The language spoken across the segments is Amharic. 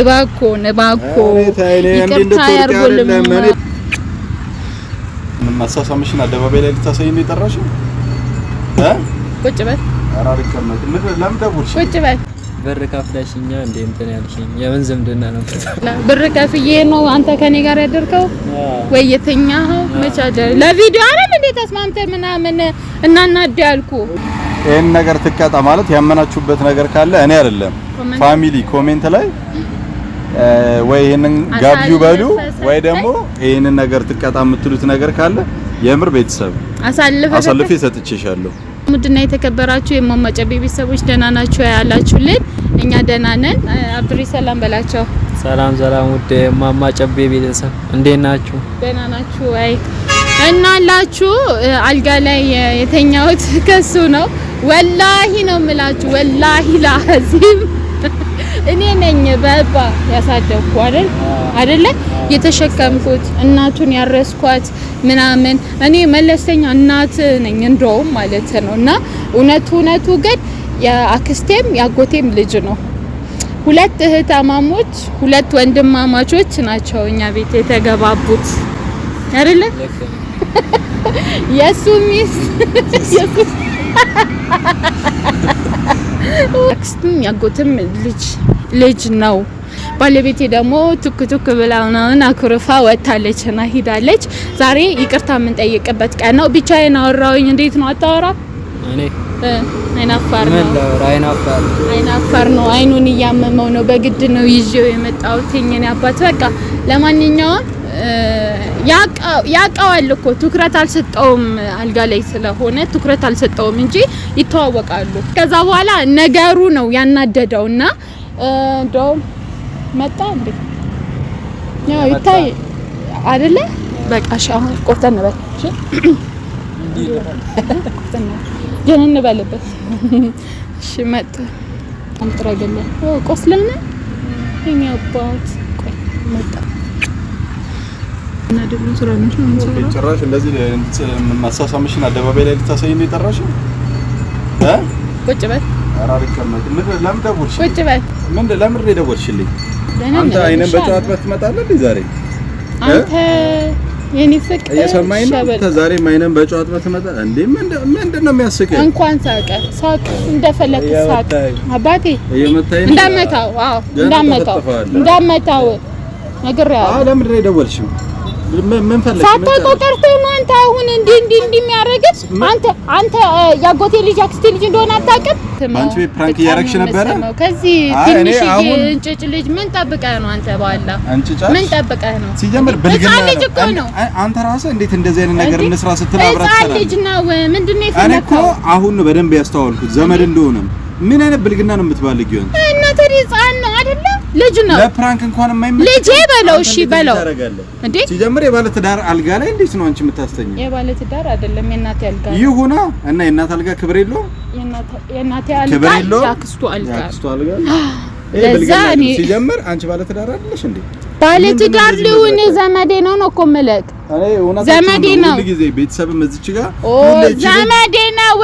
እባክዎ ይቅርታ ያርጉልኝ ምን ማሳሳምሽን አደባባይ ላይ ልታሳይ ነው የጠራሽው ቁጭ በል አራሪከም ለምን ደውልሽ ቁጭ በል ብር ከፍለሽኛ እንደ እንትን ያልሽኝ የምን ዝምድና ነው ብር ከፍዬ ነው አንተ ከኔ ጋር ያደርከው ወይ የተኛኸው መቻደ ለቪዲዮ አይደል እንዴ ተስማምተን ምናምን እናናድ ያልኩ ይሄን ነገር ትቀጣ ማለት ያመናችሁበት ነገር ካለ እኔ አይደለም ፋሚሊ ኮሜንት ላይ ወይ ይሄንን ጋብዩ በሉ ወይ ደግሞ ይሄንን ነገር ትቀጣ የምትሉት ነገር ካለ የምር ቤተሰብ አሳልፈ ሰጥቼሻለሁ ምንድነው የተከበራችሁ የማማጨቤ ቤተሰቦች ደህና ናችሁ ያላችሁልን እኛ ደህና ነን አብዱሪ ሰላም በላቸው ሰላም ውድ የማማጨቤ ቤተሰብ እንዴት ናችሁ ደህና ናችሁ አይ እናላችሁ አልጋ ላይ የተኛሁት ከሱ ነው ወላሂ ነው የምላችሁ ወላሂ ላዚም እኔ ነኝ በባ ያሳደኩ አይደለ የተሸከምኩት እናቱን ያረስኳት ምናምን እኔ መለስተኛ እናት ነኝ እንደውም ማለት ነውና እውነቱ ግን የአክስቴም ያጎቴም ልጅ ነው ሁለት እህታማሞች ሁለት ወንድማማቾች ናቸው እኛ ቤት የተገባቡት አይደለ የሱሚስ አክስቱም ያጎትም ልጅ ነው ባለቤቴ ደግሞ ቱክ ብላውናና አኩርፋ ወጣለችና ሄዳለች ዛሬ ይቅርታ ምን ጠይቅበት ቀን ነው ብቻዬን አወራውኝ እንዴት ነው አታወራ እኔ አይናፋር ነው አይኑን ያመመው ነው በግድ ነው ይዤው የመጣው ተኝኔ አባት በቃ ለማንኛውም ያቃዋል እኮ ትኩረት አልሰጠውም አልጋ ላይ ስለሆነ ትኩረት አልሰጠውም እንጂ ይተዋወቃሉ ከዛ በኋላ ነገሩ ነው ያናደደውና እንደው መጣ እንዴ ያው ይታይ አይደለ በቃ ሻው ቆርጠን በል እሺ ጀነን በለበት እሺ መጣ አንጥራገለ ቆስለና የሚያባት ቆይ መጣ እና ደግሞ ስራንሽ ነው ጭራሽ እንደዚህ ማሳሳምሽን አደባባይ ላይ ልታሳይ ነው የጠራሽው ቁጭ በል አራሪከም ለምን ደውልሽ ቁጭ በል ለምን ደውልሽልኝ አንተ አይነን በጨዋታ ትመጣለህ ዛሬ አንተ የኔ ፍቅር እየሰማኝ ነው ዛሬ አይነን በጨዋታ ትመጣ እንዴ ምንድነው የሚያስቀው እንኳን ሳቅ እንደፈለክ ሳቅ አባቴ እንዳመታው ነገር ያው ለምን ደውልሽው ምን ፈልገሽ ሳታውቀው ቀርተህ ነው አንተ አሁን እንዲህ የሚያረግስ አንተ ያጎቴ ልጅ አክስቴ ልጅ እንደሆነ አታውቅም አንቺ ፕራንክ ያረክሽ ነበር ከዚህ ትንሽ እንጭጭ ልጅ ምን ጠብቀህ ነው አንተ ባላ ምን ጠብቀህ ነው ሲጀምር ብልግና ነው አንተ ራስህ እንዴት እንደዚህ አይነት ነገር እንስራ ስትል አብራችሁ ሰራ ልጅ ነው ምንድነው የፈለከው እኔ እኮ አሁን ነው በደንብ ያስተዋልኩት ዘመድ እንደሆነ ምን አይነት ብልግና ነው የምትባልጊው እና ተሪጻን ነው አይደለ ልጅ ነው ለፕራንክ እንኳን የማይመች ልጅ በለው እሺ በለው እንዴ ሲጀምር የባለ ትዳር አልጋ ላይ እንዴት ነው አንቺ የምታስተኛው የባለ ትዳር አይደለም የእናቴ አልጋ ይሁና እና የእናት አልጋ ክብር የለውም የእናቴ አልጋ ያክስቱ አልጋ ለዛ እኔ ሲጀምር አንቺ ባለ ትዳር አይደለሽ እንዴ ባለ ትዳር ልሁን ዘመዴ ነው እኮ መለክ ዘመዴ ነው ሁሉ ጊዜ ቤተሰብም እዚች ጋር ዘመዴ ነው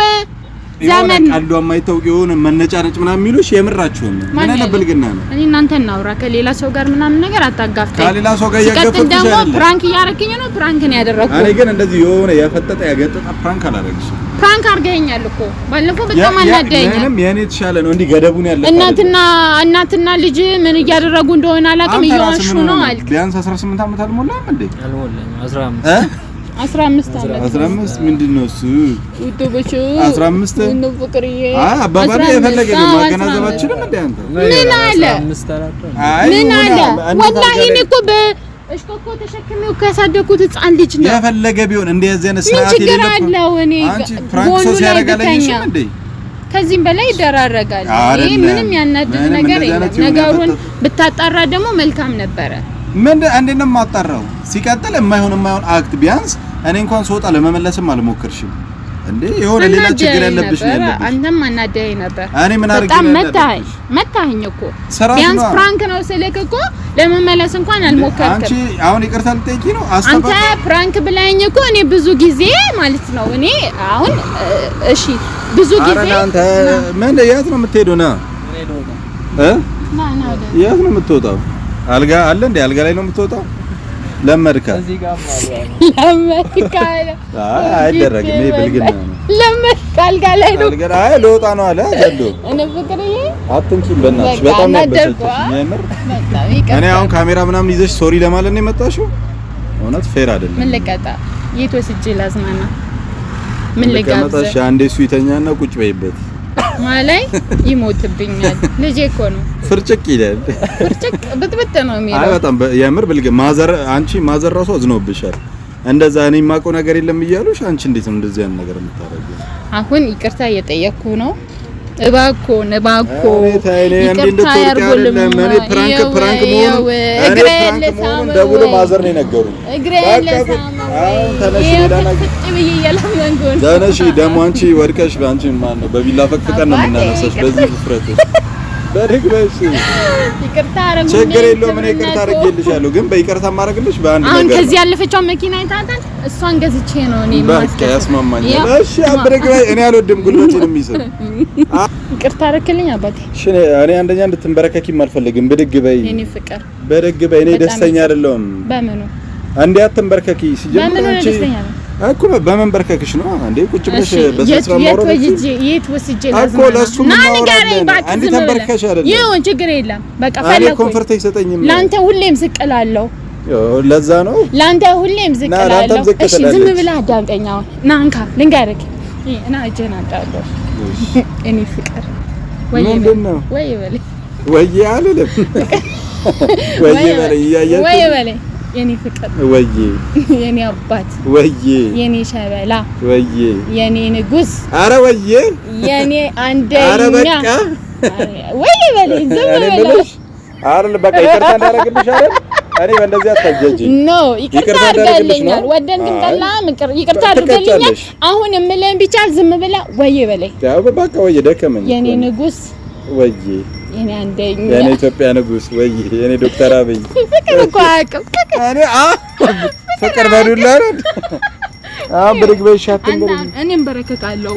ዘመን አሉ የማይታወቂው የሆነ መነጫነጭ ምናምን የሚሉሽ የምራችሁ ነው ምን አይነት ብልግና ነው እኔ እናንተ እናውራ ከሌላ ሰው ጋር ምናምን ነገር አታጋፍተኝ ከሌላ ሰው ጋር ያጋፈጥሽ ደግሞ ፕራንክ ያረከኝ ነው ፕራንክ ነው ያደረኩት እኔ ግን እንደዚህ የሆነ ያፈጠጠ ያገጠጠ ፕራንክ አላደረግሽም ፕራንክ አርገኛል እኮ ባለፈው በጣም አናደኛል ምንም የኔ ተሻለ ነው እንዲህ ገደቡን ያለፈ እናትና ልጅ ምን እያደረጉ እንደሆነ አላውቅም እየዋሹ ነው አልክ ቢያንስ 18 ዓመት አልሞላም እንዴ አልሞላም 15 ዓመት 15 ምንድነው እሱ ውጥብቹ 15 ነው ፍቅርዬ አባባሪ የፈለገ ነው ማገናዘባችንም እንደ አንተ ምን አለ ወላሂ እኮ እሽኮኮ ተሸክሜው ካሳደኩት ህፃን ልጅ ነው የፈለገ ቢሆን እንደዚህ አይነት ስርዓት የሌለው እኔ አንቺ ፍራንክ ሶስ ያረጋለኝሽ እንዴ ከዚህም በላይ ይደራረጋል ይሄ ምንም ያናድድ ነገር የለም ነገሩን ብታጣራ ደግሞ መልካም ነበረ ምን እንዴት ነው የማጣራው ሲቀጥል የማይሆን አክት ቢያንስ እኔ እንኳን ስወጣ ለመመለስም አልሞከርሽም እንዴ የሆነ ሌላ ችግር ያለብሽ ነው ያለብሽ አንተም አናደይ ነበር እኔ ምን አርግ መታኸኝ እኮ ቢያንስ ፍራንክ ነው ስለክ እኮ ለመመለስ እንኳን አልሞከርክም አንቺ አሁን ይቅርታ ልጠይቂ ነው አንተ ፕራንክ ብላኝ እኮ እኔ ብዙ ጊዜ ማለት ነው እኔ አሁን እሺ ብዙ ጊዜ አንተ ምን ያት ነው የምትሄደው ና የት ነው የምትወጣው? አልጋ አለ እንዴ? አልጋ ላይ ነው የምትወጣው? ለመድካ እዚህ ጋር ለመድካ አይደረግም። ይሄ ብልግና ነው። ለመድካ አልጋ ላይ ነው። አይ ልወጣ ነው አለ ዘሎ እኔ ፍቅርዬ አትንኪኝ በእናትሽ። በጣም ያበሰጨሽ የምር። እኔ አሁን ካሜራ ምናምን ይዘሽ ሶሪ ለማለት ነው የመጣሽው? እውነት ፌር አይደለም። ምን ልቀጣ? የት ወስጄ ላዝናና? ምን ልጋብዘሽ? አንዴ እሱ ይተኛና ቁጭ በይበት ማላይ ይሞትብኛል። ልጄ እኮ ነው። ፍርጭቅ ይላል። ፍርጭቅ ብጥብጥ ነው የሚለው። አይ በጣም የምር ብልግ ማዘር አንቺ ማዘር ራሱ አዝኖብሻል። እንደዛ እኔ የማውቀው ነገር የለም እያሉሽ አንቺ እንዴት ነው እንደዚህ አይነት ነገር የምታደርጊው? አሁን ይቅርታ እየጠየቅኩ ነው። እባክዎ ይቅርታ ያርጉልኝ። እኔ ፕራንክ መሆኑን ደውሎ ማዘር ነው የነገሩኝ። ተነሽ ደግሞ አንቺ ወድቀሽ አንቺ ማን ነው በቢላ ፈቅፍቀን ነው የምናነሳሽ በዚህ ፍጥረት በርግበሽ ይቅርታ አረጉልኝ። ችግር የለውም እኔ ይቅርታ አረግልሻለሁ፣ ግን በይቅርታ ማረግልሽ በአንድ ነገር። አሁን ከዚህ ያለፈችው መኪና አይታታል። እሷን ገዝቼ ነው እኔ በቃ ያስማማኛል። እሺ አብረግበይ። እኔ አልወድም ጉልበቴን የሚስብ ይቅርታ አረክልኝ አባቴ። እሺ እኔ አንደኛ እንድትንበረከኪም አልፈልግም። ብድግ በይ የኔ ፍቅር፣ ብድግ በይ። እኔ ደስተኛ አይደለሁም። በምኑ አንዴ አትንበረከኪ ሲጀምር አንቺ እኮ በመንበርከክሽ ነው አንዴ ቁጭ ብለሽ በስራ ማውራት የት ወስጄ ላዝናና እኮ ለሱ አንዴ ተንበርከሽ አይደለም። ይሁን ችግር የለም በቃ ፈለኩ። እኔ ኮንፈርት አይሰጠኝም። ላንተ ሁሌም ስቅላለሁ። ለዛ ነው ላንተ ሁሌም ስቅላለሁ። እሺ ዝም ብለህ አዳምጠኝ። አሁን ና እንካ ልንገርህ። እና እጄን አጣለሁ። እኔ ፍቅር ወይ በለኝ ወይ አልልም ወይ በለኝ እያያችሁ ወይ በለኝ የኔ ፍቅር ወዬ የኔ አባት ወዬ የኔ ሸበላ ወዬ የኔ ንጉስ አረ ወዬ የኔ አንደኛ አረ በቃ ወይ በለኝ ዝም ብለሽ አረ በቃ ይቅርታ እንዳደረግልሽ አይደል? እኔ በእንደዚህ አታጀጂ። ኖ ይቅርታ አድርገልኛል። ወደንክም ጠላህም ይቅርታ አድርገልኛል። አሁን እምልህን ብቻ ዝም ብለህ ወይ በለኝ። ያው በቃ ወይ ደከመኝ። የኔ ንጉስ ወዬ የኔ አንደኛ የኔ ኢትዮጵያ ንጉስ ወይ የኔ ዶክተር አብይ ፍቅር እኮ አያውቅም። እኔ ፍቅር በዱላ አይደል? ብድግ በሻት እኔም በረከካለሁ።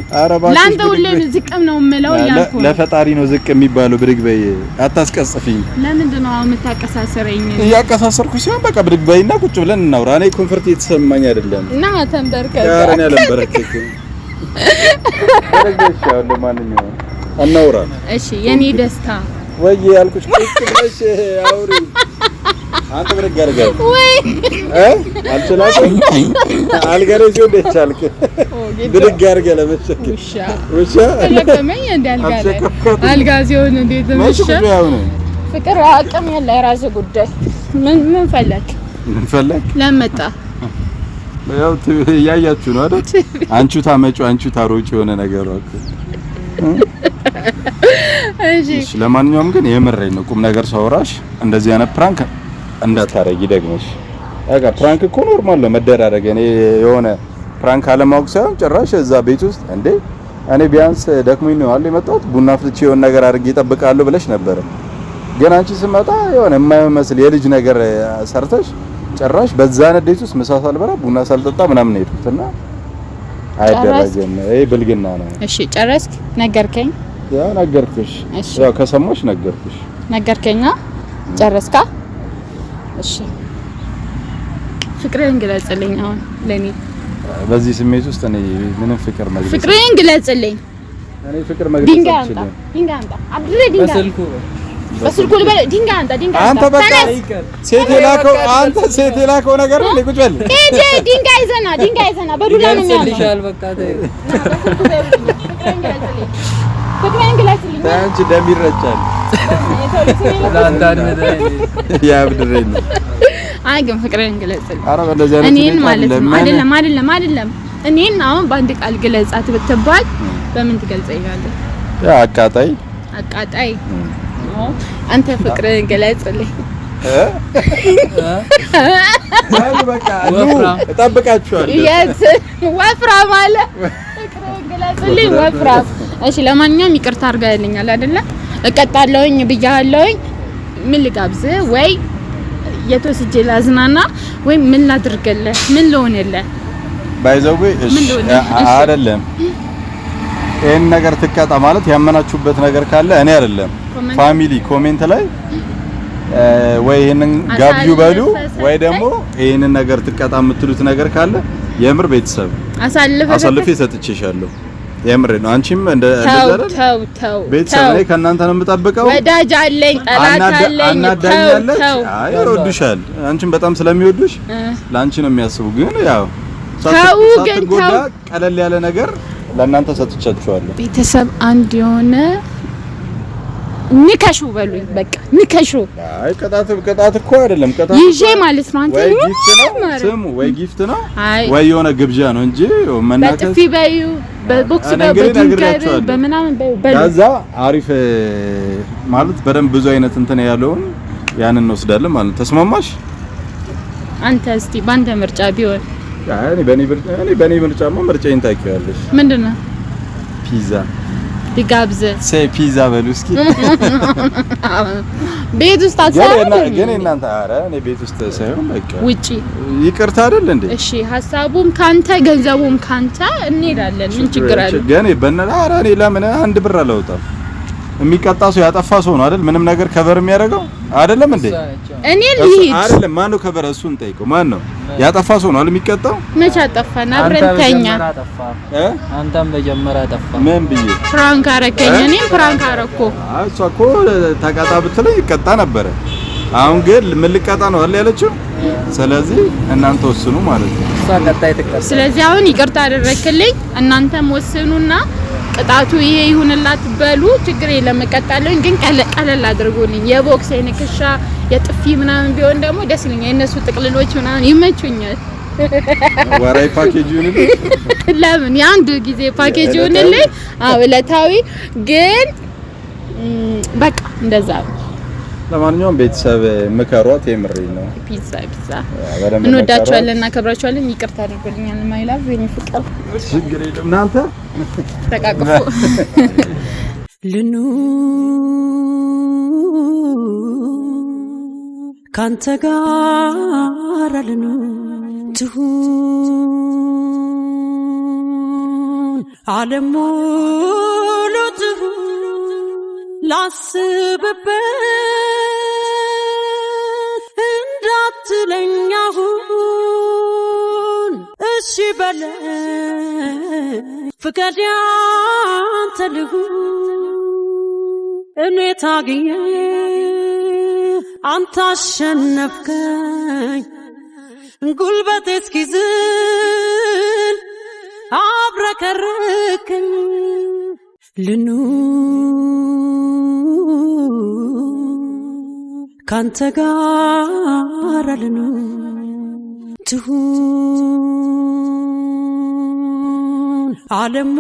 ላንተ ሁሌም ዝቅም ነው የምለው ያልኩ ለፈጣሪ ነው ዝቅ የሚባለው። ብድግ በይ አታስቀጽፊኝ። ለምንድን ነው አሁን የምታቀሳስረኝ? እያቀሳሰርኩሽ ሲሆን በቃ ብድግ በይና ቁጭ ብለን እናውራ። እኔ ኮንፈርት የተሰማኝ አይደለም እና ተንበርከክ ጋር እኔ አልበረከክም። ብድግ በሻው ለማንኛውም እናውራ። እሺ የኔ ደስታ ወይ ያልኩሽ ቁጭ ብለሽ አውሪ። አንተ ብድግ አድርገህ ወይ አልችላትም አልገረሽ ወደ ቻልክ ብድግ አድርገህ ለመሸከም ውሻ ለከመኝ አልጋ ሲሆን እንዴት መሸ ፍቅር አቅም ያለ የራስ ጉዳይ። ምን ፈለክ ለመጣ ያው ያያችሁ ነው አይደል? አንቺ ታመጩ አንቺ ታሮጭ የሆነ ነገር አለ። እሺ ለማንኛውም ግን የምሬን ነው ቁም ነገር ሳወራሽ እንደዚህ አይነት ፕራንክ እንዳታረጊ ደግመሽ። በቃ ፕራንክ እኮ ኖርማል ነው መደራረግ። እኔ የሆነ ፕራንክ አለማወቅ ሳይሆን ጭራሽ እዛ ቤት ውስጥ እንዴ እኔ ቢያንስ ደክሞኝ ነው አይደል የመጣሁት ቡና ፍልቼ የሆነ ነገር አድርጌ እጠብቃለሁ ብለሽ ነበረ። ግን አንቺ ስመጣ የሆነ የማይመስል የልጅ ነገር ሰርተሽ ጭራሽ በዛ ንዴት ውስጥ ምሳ ሳልበላ ቡና ሳልጠጣ ምናምን ሄድኩትና አይደረግም። ይሄ ብልግና ነው። እሺ ጨረስክ? ነገርከኝ? ያው ነገርኩሽ። ያው ከሰማሽ ነገርከኛ? ጨረስካ? እሺ ፍቅርህን ግለጽልኝ። አሁን ለኔ በዚህ ስሜት ውስጥ እኔ ምንም ፍቅር መግለጽ ፍቅርህን ግለጽልኝ። እኔ ፍቅር መግለጽ አልችልም። ድንጋይ አምጣ አብሬ ድንጋይ በስልኩ ልበል። ድንጋይ አምጣ አንተ በቃ ሴት የላከው ነገር ነው። ቁጭ በል ሄደ ድንጋይ ዘና በዱላ ነው የሚያልፍልሻል። በቃ ፍቅርህን ግለጽልኝ። አንቺ ደም ይረጫል ያብድረኝ ነው። አይ ግን ፍቅርህን ግለጽልኝ። ኧረ በለዚያ ነው እኔን ማለት ነው። አይደለም እኔን አሁን በአንድ ቃል ግለጻት ብትባል በምን ትገልጸኛለህ? ያ አቃጣይ አንተ ፍቅርህን ግለጽልኝ። በቃ እጠብቃችኋለሁ። የት ወፍራም አለ ፍቅርህን ግለጽልኝ ወፍራም። እሺ ለማንኛውም ይቅርታ አድርጋልኛል አይደለ? እቀጣለሁኝ ብያለሁኝ። ምን ልጋብዝህ ወይ የተወስጄ ላዝናና ወይ ምን ላድርግልህ? ምን ልሆንልህ? ባይዘው እሺ አይደለም ይሄን ነገር ትቀጣ ማለት ያመናችሁበት ነገር ካለ እኔ አይደለም ፋሚሊ ኮሜንት ላይ ወይ ይሄንን ጋብዩ በሉ ወይ ደግሞ ይሄንን ነገር ትቀጣ የምትሉት ነገር ካለ የምር ቤተሰብ አሳልፈ ሰጥቼሻለሁ። የምር ነው። አንቺም እንደ ተው ቤተሰብ ላይ ከእናንተ ነው የምጠብቀው። ወዳጅ አለኝ ጠላት አለኝ አናዳኛለች። አይ ይወዱሻል። አንቺም በጣም ስለሚወዱሽ ላንቺ ነው የሚያስቡ። ግን ያው ሳትጎዳ ቀለል ያለ ነገር ለእናንተ ሰጥቻችኋለሁ። ቤተሰብ አንድ የሆነ ንከሹ በሉኝ በቃ ንከሹ። አይ ቅጣት እኮ አይደለም ቅጣት ይዤ ማለት ነው። አንተ ስሙ ወይ ጊፍት ነው ወይ የሆነ ግብዣ ነው እንጂ መናከስ በጥፊ በዩ በቦክስ በድንጋይ በመናምን ከዛ አሪፍ ማለት በደንብ ብዙ አይነት እንትን ያለውን ያንን እንወስዳለን ማለት ተስማማሽ? አንተ እስቲ ባንተ ምርጫ ቢሆን አይ በኔ ምርጫማ ምርጫዬን ታውቂዋለሽ። ምንድነው? ፒዛ ሊጋብዘ ፒዛ በሉ እስኪ ቤት ውስጥ አሳብ ግን እናንተ ኧረ እኔ ቤት ውስጥ ሳይሆን በቃ ውጪ ይቅርታ አይደል እንዴ? እሺ ሐሳቡም ካንተ ገንዘቡም ካንተ እንሄዳለን። ምን ችግር አለ? ግን በእናትህ ኧረ እኔ ለምን አንድ ብር አላወጣም። የሚቀጣ ሰው ያጠፋ ሰው ነው አይደል? ምንም ነገር ከበር የሚያደርገው አይደለም እንዴ? እኔ ልሂድ አይደለም። ማን ነው ከበር? እሱን ጠይቀው። ማን ነው ያጠፋ ሰው ነው አይደል የሚቀጣው? መቼ አጠፋና አብረንተኛ አንተም በጀመራ አጠፋ። ምን ብዬ ፍራንክ አረከኝ? እኔም ፍራንክ አረኩ። እሷ እኮ ተቀጣ ብትለኝ ይቀጣ ነበረ። አሁን ግን ምን ልቀጣ ነው አይደል ያለችው? ስለዚህ እናንተ ወስኑ ማለት ነው። እሷ ቀጣይ ትቀጣ። ስለዚህ አሁን ይቅርታ አደረክልኝ። እናንተም ወስኑና ቅጣቱ ይሄ ይሁንላት በሉ። ችግር የለም እቀጣለሁ። ግን ቀለል አድርጎልኝ የቦክስ የንክሻ የጥፊ ምናምን ቢሆን ደግሞ ደስ ይለኛል። የነሱ ጥቅልሎች ምናምን ይመቹኛል። ወራይ ፓኬጅ ይሁንልኝ። ለምን የአንድ ጊዜ ፓኬጅ ይሁንልኝ። ዕለታዊ ግን በቃ እንደዛ ነው። ለማንኛውም ቤተሰብ ምከሯት። የምሬን ነው። ፒዛ እንወዳቸዋለን እና ከብራቸዋለን። ይቅርታ አድርጎልኛል። ማይላቭ የኔ ፍቅር ችግር የለም። እናንተ ተቃቅፉ ልኑ ካንተ ጋር ልኑ ትሁን ዓለም ሙሉ ትሁን ላስብበት እንዳትለኛሁን እሺ በለኝ ፍቃድ ያንተ ልሁን እኔ ታግዬ አንተ አሸነፍከኝ ጉልበቴ እስኪዝል አብረከረከኝ ልኑ ካንተ ጋር ልኑ ትሁን ዓለም